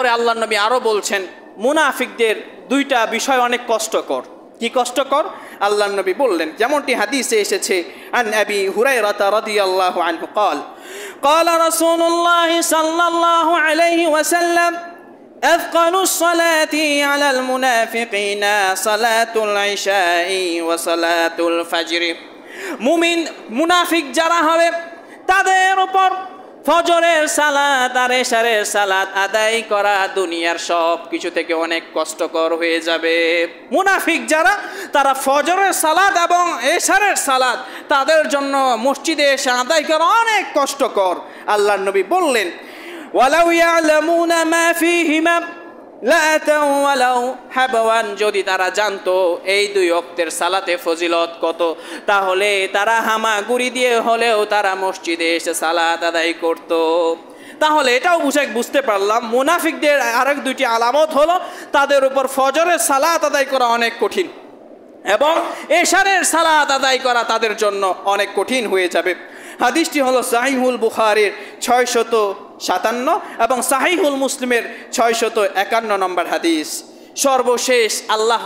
তারপরে আল্লাহর নবী আরো বলছেন মুনাফিকদের দুইটা বিষয় অনেক কষ্টকর। কি কষ্টকর? আল্লাহর নবী বললেন, যেমনটি হাদিসে এসেছে, আন আবি হুরায়রা রাদিয়াল্লাহু আনহু قال قال رسول الله صلى الله عليه وسلم أثقل الصلاة على المنافقين صلاة العشاء وصلاة الفجر। মুনাফিক যারা হবে তাদের উপর ফজরের সালাত আর এশারের সালাত আদায় করা দুনিয়ার সব কিছু থেকে অনেক কষ্টকর হয়ে যাবে। মুনাফিক যারা, তারা ফজরের সালাত এবং এশারের সালাত তাদের জন্য মসজিদে এসে আদায় করা অনেক কষ্টকর। আল্লাহর নবী বললেন, ওয়ালাউ ইয়ালামুনা মা ফীহিমা লাআতাউ ওয়ালাউ হাবওয়ান, যদি তারা জানতো এই দুই ওয়াক্তের সালাতে ফজিলত কত, তাহলে তারা হামাগুড়ি দিয়ে হলেও তারা মসজিদে এসে সালাত আদায় করত। তাহলে এটাও বুঝতে পারলাম মুনাফিকদের আরেক দুইটি আলামত হলো তাদের উপর ফজরের সালাত আদায় করা অনেক কঠিন এবং এশারের সালাত আদায় করা তাদের জন্য অনেক কঠিন হয়ে যাবে। হাদিসটি হলো সাহিহুল বুখারীর 657 এবং সাহিহুল মুসলিমের 651 নম্বর হাদিস। সর্বশেষ আল্লাহ